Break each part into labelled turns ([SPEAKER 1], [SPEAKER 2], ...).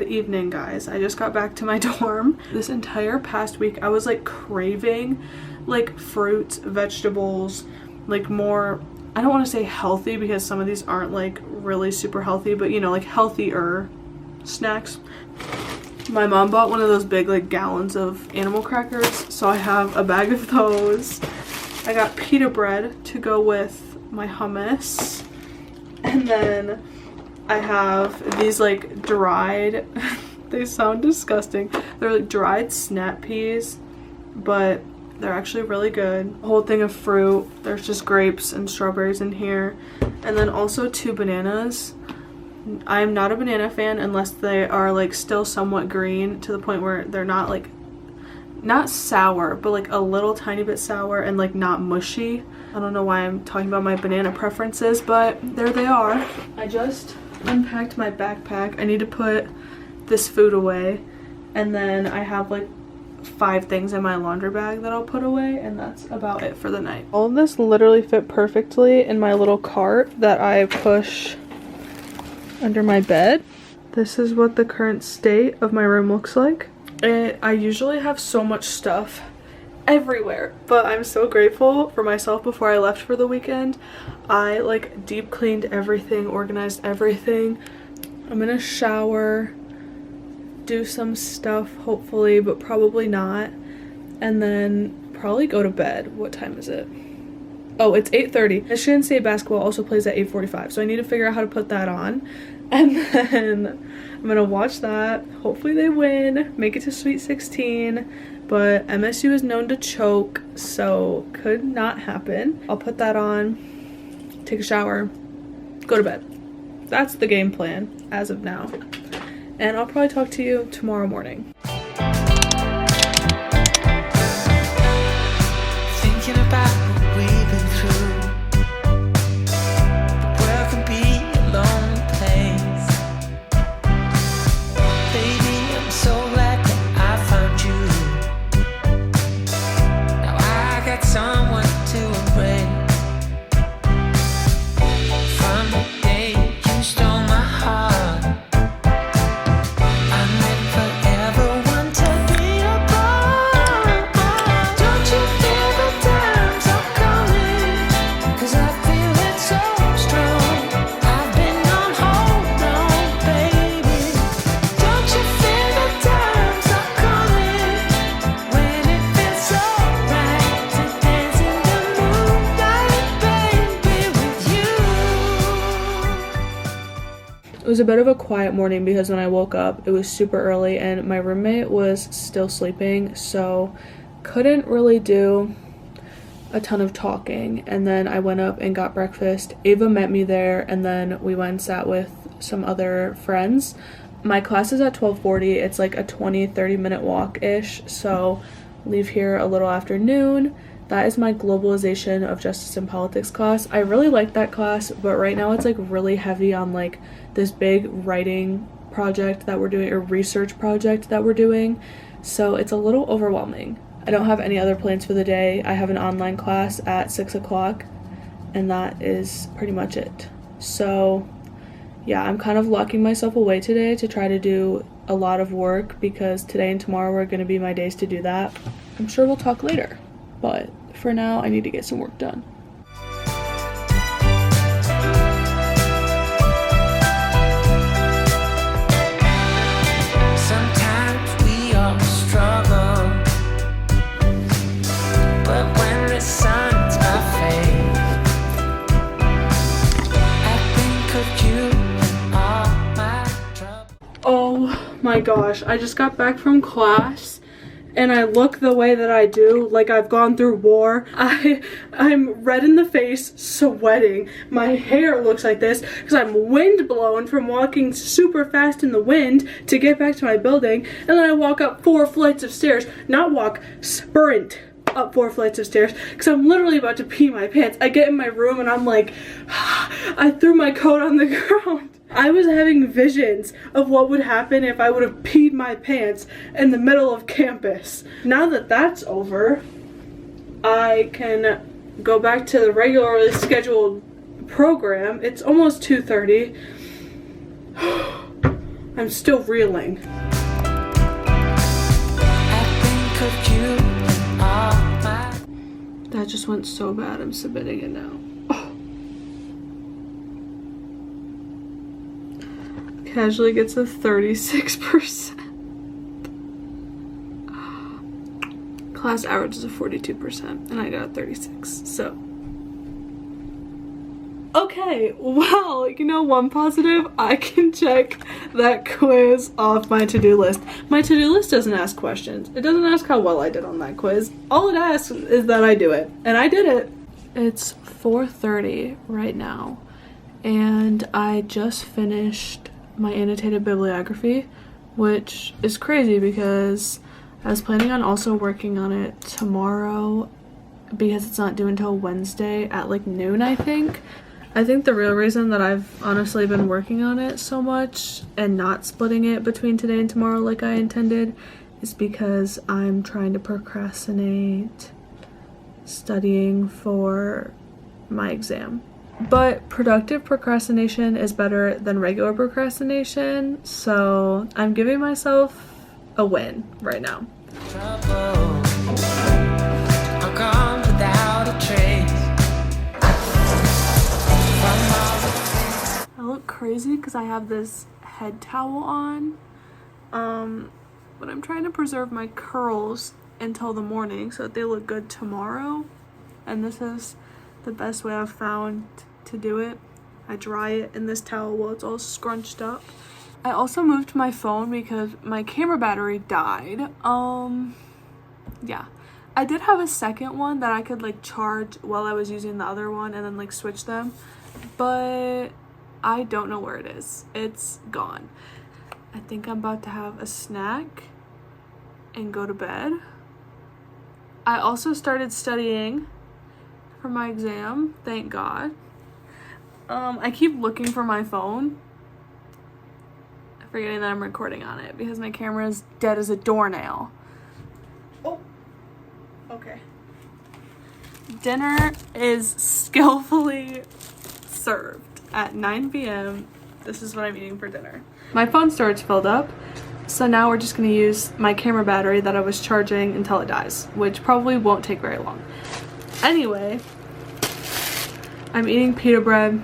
[SPEAKER 1] evening, guys. I just got back to my dorm. This entire past week I was like craving like fruits, vegetables, like more, I don't want to say healthy because some of these aren't like really super healthy, but you know, like healthier snacks. My mom bought one of those big like gallons of animal crackers, so I have a bag of those. I got pita bread to go with my hummus, and then I have these like dried they sound disgusting, they're like dried snap peas, but they're actually really good. A whole thing of fruit. There's just grapes and strawberries in here, and then also 2 bananas. I'm not a banana fan unless they are like still somewhat green to the point where they're not like, not sour, but like a little tiny bit sour and like not mushy. I don't know why I'm talking about my banana preferences, but there they are. I just unpacked my backpack. I need to put this food away, and then I have like 5 things in my laundry bag that I'll put away, and that's about it for the night. All of this literally fit perfectly in my little cart that I push under my bed. This is what the current state of my room looks like. I usually have so much stuff everywhere, but I'm so grateful for myself. Before I left for the weekend, I like deep cleaned everything, organized everything. I'm gonna shower, do some stuff hopefully, but probably not, and then probably go to bed. What time is it? Oh, it's 8:30. Michigan State basketball also plays at 8:45, so I need to figure out how to put that on, and then I'm gonna watch that. Hopefully they win, make it to Sweet 16, but MSU is known to choke, so could not happen. I'll put that on, take a shower, go to bed. That's the game plan as of now, and I'll probably talk to you tomorrow morning. Thinking about what we've been through. The world can be a lonely place. Baby, I'm so glad that I found you. Now I got someone to embrace. From the day you stole my heart, I never ever want to be apart. Don't you feel the times are coming? 'Cause I feel it so strong. I've been on hold on, baby. Don't you feel the times are coming? When it feels so right to dance in the moonlight, baby, with you. It was a bit of a quiet morning because when I woke up it was super early and my roommate was still sleeping, so couldn't really do a ton of talking. And then I went up and got breakfast. Ava met me there, and then we went and sat with some other friends. My class is at 12:40. It's like a 20-30 minute walk-ish, so leave here a little after noon. That is my globalization of justice and politics class. I really like that class, but right now it's like really heavy on like this big writing project that we're doing, or research project that we're doing, so it's a little overwhelming. I don't have any other plans for the day. I have an online class at 6 o'clock, and that is pretty much it. So yeah, I'm kind of locking myself away today to try to do a lot of work, because today and tomorrow are going to be my days to do that. I'm sure we'll talk later, but for now I need to get some work done. Sometimes we all struggle, but when the sun's my face, I think of you and all my trouble. Oh my gosh, I just got back from class and I look the way that I do, like I've gone through war. I'm red in the face, sweating. My hair looks like this because I'm wind blown from walking super fast in the wind to get back to my building, and then I walk up 4 flights of stairs. Not walk, sprint up 4 flights of stairs because I'm literally about to pee my pants. I get in my room and I'm like, I threw my coat on the ground. I was having visions of what would happen if I would have peed my pants in the middle of campus. Now that that's over, I can go back to the regularly scheduled program. It's almost 2:30. I'm still reeling. That just went so bad, I'm submitting it now. Oh. Casually gets a 36%. Class average is a 42%, and I got a 36, so. Okay, well, you know, one positive, I can check that quiz off my to-do list. My to-do list doesn't ask questions. It doesn't ask how well I did on that quiz. All it asks is that I do it, and I did it. It's 4:30 right now, and I just finished my annotated bibliography, which is crazy because I was planning on also working on it tomorrow because it's not due until Wednesday at like noon, I think. I think the real reason that I've honestly been working on it so much and not splitting it between today and tomorrow like I intended is because I'm trying to procrastinate studying for my exam. But productive procrastination is better than regular procrastination, so I'm giving myself a win right now. I look crazy because I have this head towel on, but I'm trying to preserve my curls until the morning so that they look good tomorrow, and this is the best way I've found to do it. I dry it in this towel while it's all scrunched up. I also moved my phone because my camera battery died. Yeah. I did have a second one that I could like charge while I was using the other one and then like switch them, but I don't know where it is. It's gone. I think I'm about to have a snack and go to bed. I also started studying for my exam, thank God. I keep looking for my phone, forgetting that I'm recording on it because my camera is dead as a doornail. Oh, okay. Dinner is skillfully served at 9 p.m. This is what I'm eating for dinner. My phone storage filled up, so now we're just gonna use my camera battery that I was charging until it dies, which probably won't take very long. Anyway, I'm eating pita bread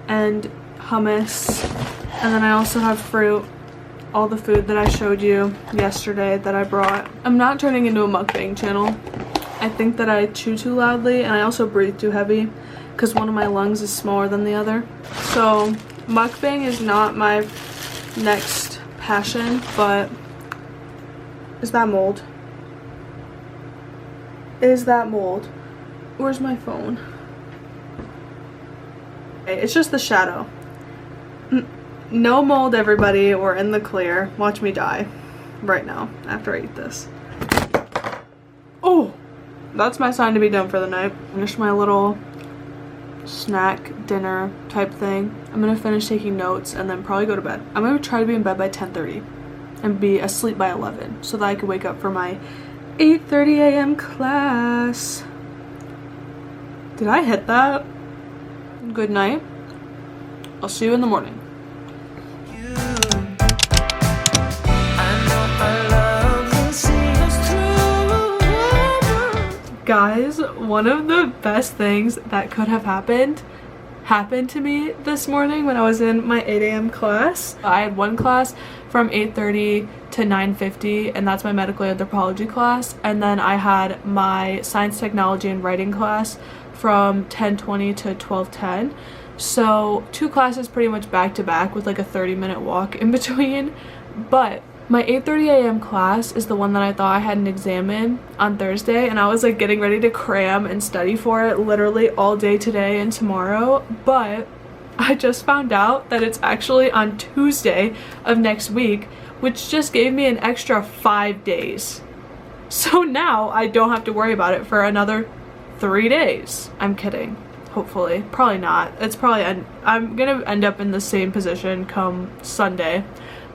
[SPEAKER 1] and hummus, and then I also have fruit, all the food that I showed you yesterday that I brought. I'm not turning into a mukbang channel. I think that I chew too loudly and I also breathe too heavy because one of my lungs is smaller than the other. So mukbang is not my next passion, but is that mold? Is that mold? Where's my phone? It's just the shadow. No mold, everybody. We're in the clear. Watch me die right now after I eat this. Oh, that's my sign to be done for the night. Finish my little snack dinner type thing. I'm gonna finish taking notes and then probably go to bed. I'm gonna try to be in bed by 10:30 and be asleep by 11 so that I can wake up for my 8:30 a.m. class. Did I hit that? Good night. I'll see you in the morning. Guys, one of the best things that could have happened to me this morning when I was in my 8 a.m. class. I had one class from 8:30 to 9:50, and that's my medical anthropology class, and then I had my science, technology, and writing class from 10:20 to 12:10. So 2 classes pretty much back to back with like a 30-minute walk in between. But my 8:30 a.m. class is the one that I thought I had an exam in on Thursday, and I was like getting ready to cram and study for it literally all day today and tomorrow, but I just found out that it's actually on Tuesday of next week, which just gave me an extra 5 days. So now I don't have to worry about it for another 3 days. I'm kidding. Hopefully. Probably not. It's probably I'm gonna end up in the same position come Sunday.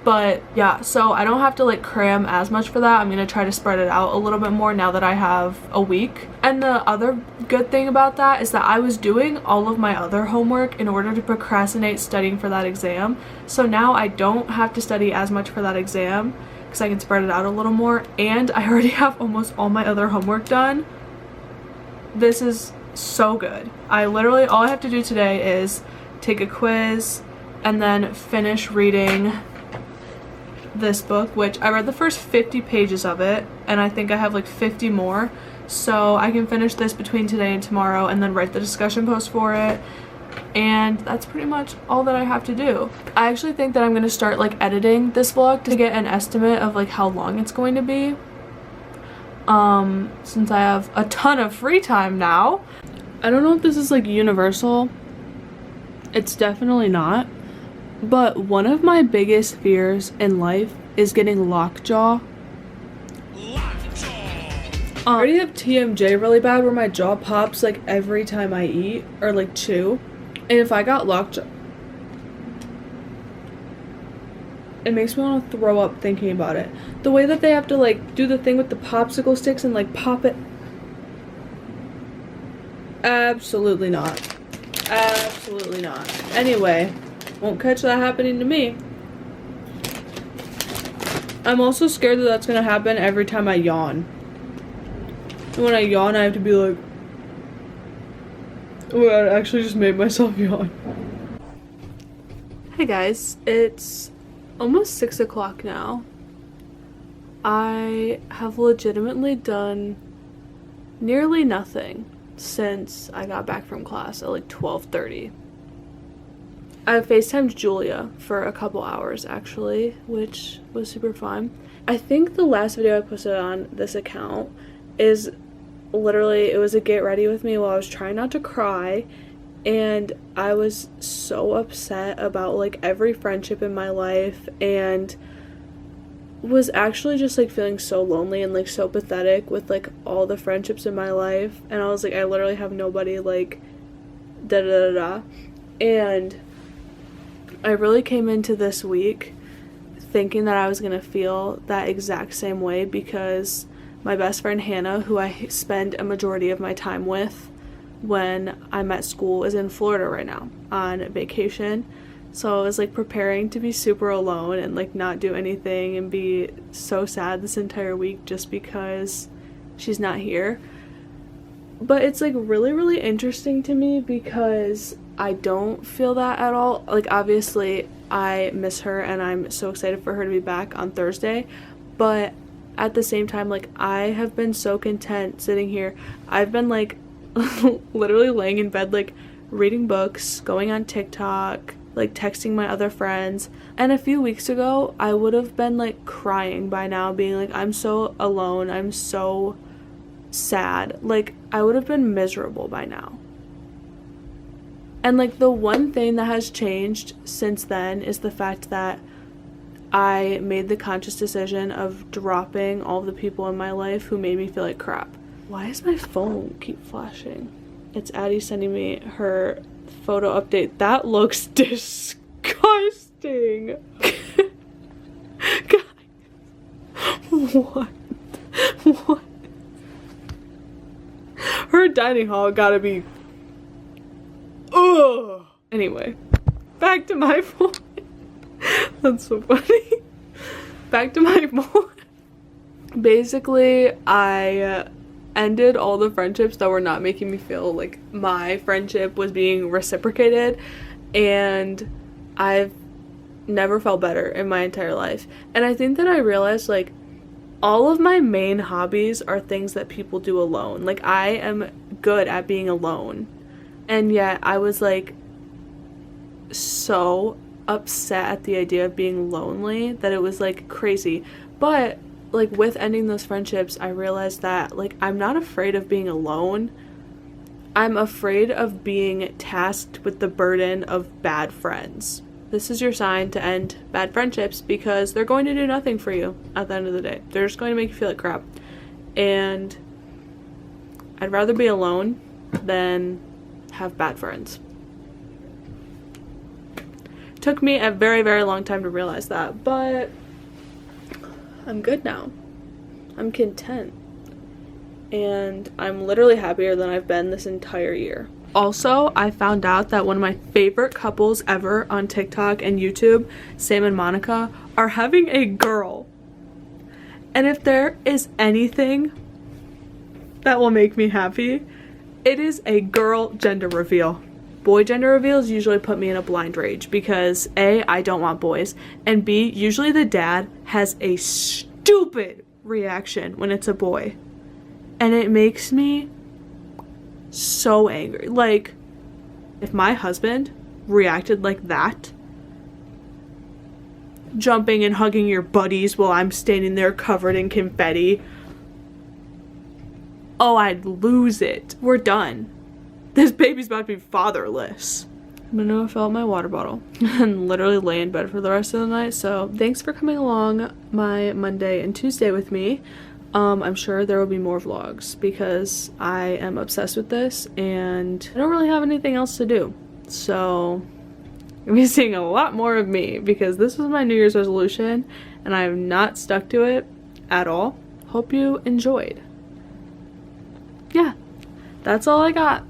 [SPEAKER 1] But yeah, so I don't have to like cram as much for that. I'm gonna try to spread it out a little bit more now that I have a week. And the other good thing about that is that I was doing all of my other homework in order to procrastinate studying for that exam. So now I don't have to study as much for that exam because I can spread it out a little more, and I already have almost all my other homework done. This is so good. All I have to do today is take a quiz and then finish reading this book, which I read the first 50 pages of it, and I think I have like 50 more, so I can finish this between today and tomorrow and then write the discussion post for it, and that's pretty much all that I have to do. I actually think that I'm going to start like editing this vlog to get an estimate of like how long it's going to be, since I have a ton of free time now. I don't know if this is like universal. It's definitely not. But one of my biggest fears in life is getting lockjaw. I already have TMJ really bad where my jaw pops like every time I eat or like chew. And if I got lockjaw, it makes me want to throw up thinking about it. The way that they have to like do the thing with the popsicle sticks and like pop it. Absolutely not. Absolutely not. Anyway. Won't catch that happening to me. I'm also scared that that's gonna happen every time I yawn. And when I yawn, I have to be like, oh my god, I actually just made myself yawn. Hey guys, it's almost 6 o'clock now. I have legitimately done nearly nothing since I got back from class at like 12:30. I FaceTimed Julia for a couple hours actually, which was super fun. I think the last video I posted on this account is literally, it was a get ready with me while I was trying not to cry, and I was so upset about like every friendship in my life, and was actually just like feeling so lonely and like so pathetic with like all the friendships in my life, and I was like, I literally have nobody, like da da da da. And I really came into this week thinking that I was gonna feel that exact same way, because my best friend Hannah, who I spend a majority of my time with when I'm at school, is in Florida right now on vacation. So I was like preparing to be super alone and like not do anything and be so sad this entire week just because she's not here. But it's like really interesting to me because I don't feel that at all. Like obviously I miss her and I'm so excited for her to be back on Thursday, but at the same time, like I have been so content sitting here. I've been like literally laying in bed, like reading books, going on TikTok, like texting my other friends. And a few weeks ago I would have been like crying by now, being like, I'm so alone, I'm so sad. Like I would have been miserable by now. And like the one thing that has changed since then is the fact that I made the conscious decision of dropping all the people in my life who made me feel like crap. Why does my phone keep flashing? It's Addie sending me her photo update. That looks disgusting. Guys, what? Her dining hall gotta be. Ugh. Anyway, back to my phone. That's so funny. Back to my phone. Basically, I ended all the friendships that were not making me feel like my friendship was being reciprocated, and I've never felt better in my entire life. And I think that I realized like all of my main hobbies are things that people do alone. Like I am good at being alone, and yet I was like so upset at the idea of being lonely that it was like crazy. But like with ending those friendships, I realized that like I'm not afraid of being alone. I'm afraid of being tasked with the burden of bad friends. This is your sign to end bad friendships, because they're going to do nothing for you at the end of the day. They're just going to make you feel like crap. And I'd rather be alone than have bad friends. Took me a very, very long time to realize that, but I'm good now. I'm content. And I'm literally happier than I've been this entire year. Also, I found out that one of my favorite couples ever on TikTok and YouTube, Sam and Monica, are having a girl. And if there is anything that will make me happy, it is a girl gender reveal. Boy gender reveals usually put me in a blind rage because A, I don't want boys, and B, usually the dad has a stupid reaction when it's a boy. And it makes me so angry. Like, if my husband reacted like that, jumping and hugging your buddies while I'm standing there covered in confetti, oh, I'd lose it. We're done. This baby's about to be fatherless. I'm gonna go fill out my water bottle and literally lay in bed for the rest of the night. So thanks for coming along my Monday and Tuesday with me. I'm sure there will be more vlogs because I am obsessed with this and I don't really have anything else to do. So you'll be seeing a lot more of me because this was my New Year's resolution and I have not stuck to it at all. Hope you enjoyed. Yeah, that's all I got.